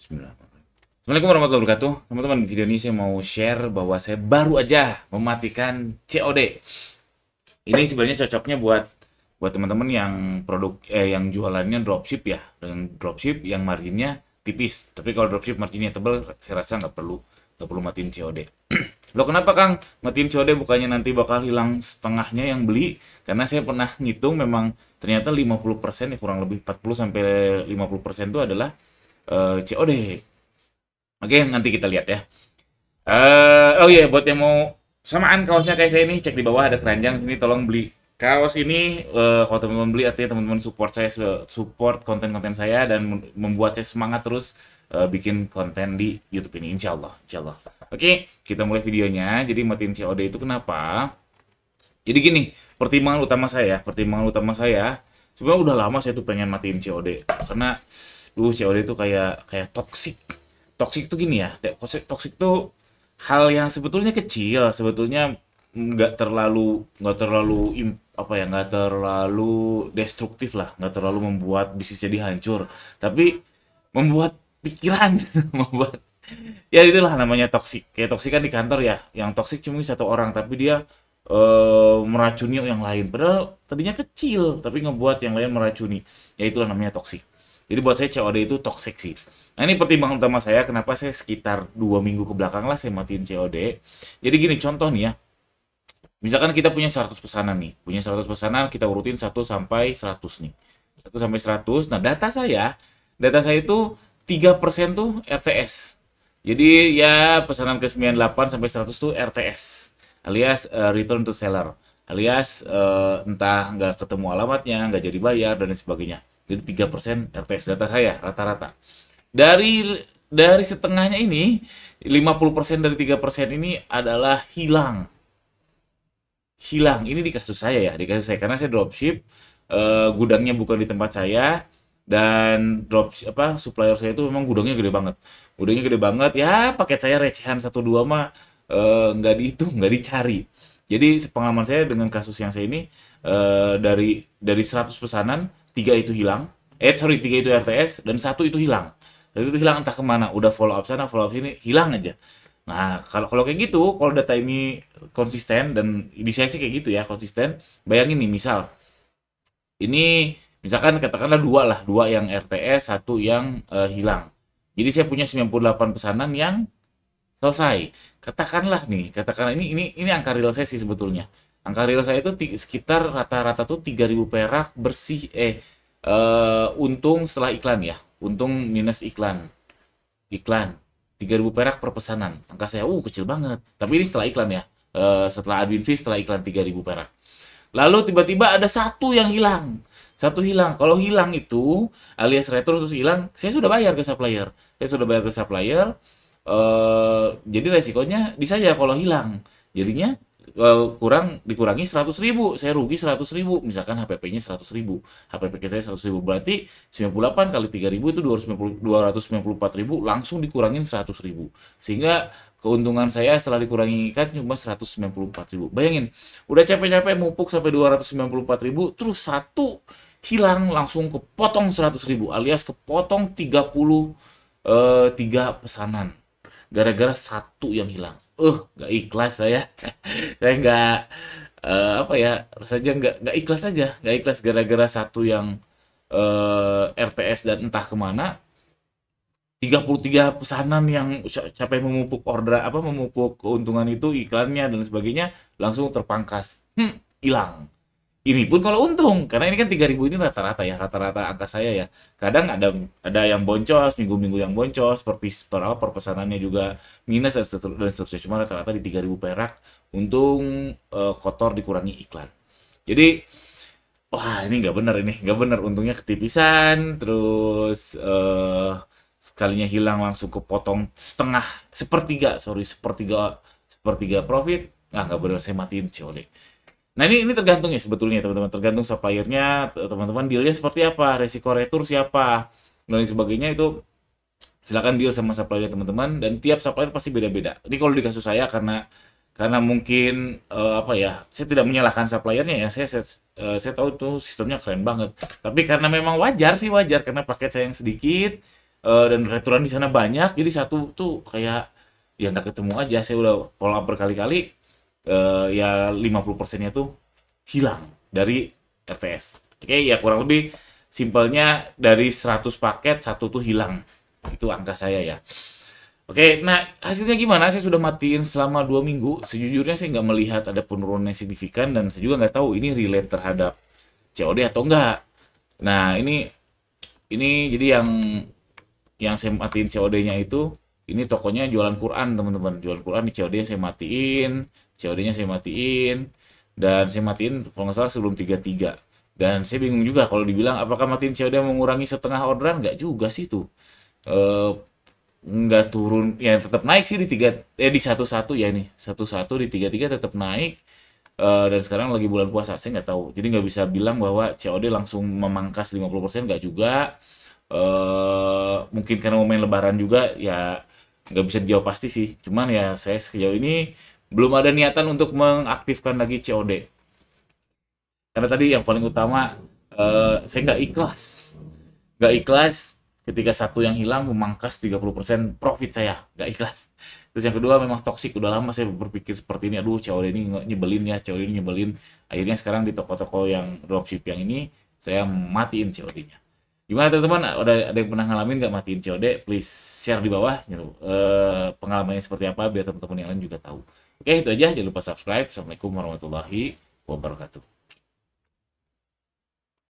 Assalamualaikum warahmatullahi wabarakatuh. Teman-teman, video ini saya mau share bahwa saya baru aja mematikan COD. Ini sebenarnya cocoknya buat teman-teman yang yang jualannya dropship ya, dengan dropship yang marginnya tipis. Tapi kalau dropship marginnya tebal, saya rasa nggak perlu matiin COD. Lo kenapa Kang matiin COD, bukannya nanti bakal hilang setengahnya yang beli? Karena saya pernah ngitung, memang ternyata 50% ya, kurang lebih 40 sampai 50% itu adalah COD. Oke, nanti kita lihat ya. Oh iya, buat yang mau samaan kaosnya kayak saya ini, cek di bawah ada keranjang sini, tolong beli kaos ini. Kalau teman-teman beli, artinya teman-teman support saya, support konten-konten saya, dan membuat saya semangat terus bikin konten di YouTube ini, insya Allah, insya Allah. Oke, kita mulai videonya. Jadi matiin COD itu kenapa? Jadi gini, pertimbangan utama saya, sebenarnya udah lama saya tuh pengen matiin COD, karena COD itu kayak kayak toksik. Toksik tuh gini ya, toksik tuh hal yang sebetulnya kecil, sebetulnya nggak terlalu destruktif lah, nggak terlalu membuat bisnis jadi hancur, tapi membuat pikiran, membuat, ya itulah namanya toksik. Kayak toksik kan di kantor ya, yang toksik cuma satu orang, tapi dia meracuni yang lain. Padahal tadinya kecil, tapi ngebuat yang lain meracuni. Ya itulah namanya toksik. Jadi buat saya COD itu toxic sih. Nah ini pertimbangan utama saya kenapa saya sekitar 2 minggu ke belakang lah saya matiin COD. Jadi gini contoh nih ya. Misalkan kita punya 100 pesanan nih. Punya 100 pesanan, kita urutin 1 sampai 100 nih. 1 sampai 100. Nah data saya itu 3% tuh RTS. Jadi ya pesanan ke 98 sampai 100 tuh RTS. Alias return to seller. Alias entah nggak ketemu alamatnya, nggak jadi bayar, dan lain sebagainya. Jadi 3% RTS data saya rata-rata. Dari setengahnya ini, 50% dari 3% ini adalah hilang. Hilang. Ini di kasus saya ya, di kasus saya karena saya dropship, gudangnya bukan di tempat saya, dan supplier saya itu memang gudangnya gede banget. Gudangnya gede banget ya, paket saya recehan satu dua mah nggak dihitung, nggak dicari. Jadi sepengalaman saya dengan kasus yang saya ini, dari 100 pesanan, 3 itu hilang. Sorry, 3 itu RTS dan satu itu hilang. Satu itu hilang entah kemana. Udah follow up sana, follow up sini, hilang aja. Nah, kalau kalau kayak gitu, kalau data ini konsisten, dan di saya sih kayak gitu ya, konsisten. Bayangin nih, ini misalkan katakanlah dua lah, dua yang RTS, satu yang hilang. Jadi saya punya 98 pesanan yang selesai. Katakanlah ini angka real saya sih sebetulnya. Angka real saya itu sekitar rata-rata tuh 3.000 perak bersih, untung setelah iklan ya. Untung minus iklan. Iklan 3.000 perak per pesanan. Angka saya kecil banget. Tapi ini setelah iklan ya. Setelah admin fee, setelah iklan 3.000 perak. Lalu tiba-tiba ada satu yang hilang. Satu hilang. Kalau hilang itu alias retro terus hilang, saya sudah bayar ke supplier. Saya sudah bayar ke supplier. Jadi resikonya di saya kalau hilang. Jadinya dikurangi 100.000, saya rugi 100.000. Misalkan HPP-nya 100.000, HPP saya 100.000, berarti 98 kali 3.000 itu 294.000, langsung dikurangin 100.000. Sehingga keuntungan saya setelah dikurangi ikan cuma 194.000. Bayangin, udah capek-capek mupuk sampai 294.000, terus satu hilang, langsung kepotong 100.000, alias kepotong 33 pesanan gara-gara satu yang hilang. Nggak ikhlas saya. Saya nggak, apa ya, rasanya nggak ikhlas aja, nggak ikhlas gara-gara satu yang RTS dan entah kemana. 33 pesanan yang capek memupuk order, memupuk keuntungan itu, iklannya dan sebagainya, langsung terpangkas. Hilang. Ini pun kalau untung, karena ini kan 3.000 ini rata-rata ya, rata-rata angka saya ya. Kadang ada yang boncos, minggu-minggu yang boncos, per pesanannya juga minus, dan seterusnya. Cuma rata-rata di 3.000 perak, untung kotor dikurangi iklan. Jadi, wah ini nggak benar, untungnya ketipisan, terus sekalinya hilang langsung kepotong setengah, sepertiga profit. Nggak benar, saya matiin COD. Nah ini tergantung ya sebetulnya teman-teman, tergantung suppliernya, teman-teman dealnya seperti apa, resiko retur siapa, dan lain sebagainya. Itu silakan deal sama supplier teman-teman, dan tiap supplier pasti beda-beda. Ini kalau di kasus saya, karena mungkin saya tidak menyalahkan suppliernya ya, saya tahu tuh sistemnya keren banget. Tapi karena memang wajar karena paket saya yang sedikit, dan restoran di sana banyak, jadi satu tuh kayak ya nggak ketemu aja. Saya udah follow up berkali-kali, ya 50%-nya tuh hilang dari RTS. Oke, ya kurang lebih simpelnya dari 100 paket satu tuh hilang. Itu angka saya ya. Oke, nah hasilnya gimana? Saya sudah matiin selama 2 minggu. Sejujurnya saya nggak melihat ada penurunan yang signifikan dan saya juga nggak tahu ini relate terhadap COD atau enggak. Nah, ini jadi yang saya matiin COD-nya itu, ini tokonya jualan Quran, teman-teman. Jualan Quran di COD saya matiin, COD-nya saya matiin, dan saya matiin kalau nggak salah sebelum 33. Dan saya bingung juga kalau dibilang apakah matiin COD mengurangi setengah orderan? Nggak juga sih tuh. Eh, nggak turun, ya tetap naik sih di di 11 ya, nih 11 di 33 tetap naik. Dan sekarang lagi bulan puasa, saya nggak tahu, jadi nggak bisa bilang bahwa COD langsung memangkas 50%, nggak juga. Mungkin karena momen lebaran juga ya, nggak bisa dijawab pasti sih, cuman ya saya sejauh ini belum ada niatan untuk mengaktifkan lagi COD, karena tadi yang paling utama, saya nggak ikhlas ketika satu yang hilang memangkas 30% profit saya, nggak ikhlas. Terus yang kedua memang toksik, udah lama saya berpikir seperti ini, aduh COD ini nyebelin ya, COD ini nyebelin. Akhirnya sekarang di toko-toko yang dropship yang ini saya matiin COD-nya. Gimana teman-teman, ada yang pernah ngalamin nggak matiin COD? Please share di bawah, pengalamannya seperti apa biar teman-teman yang lain juga tahu. Oke, itu aja, jangan lupa subscribe. Assalamualaikum warahmatullahi wabarakatuh.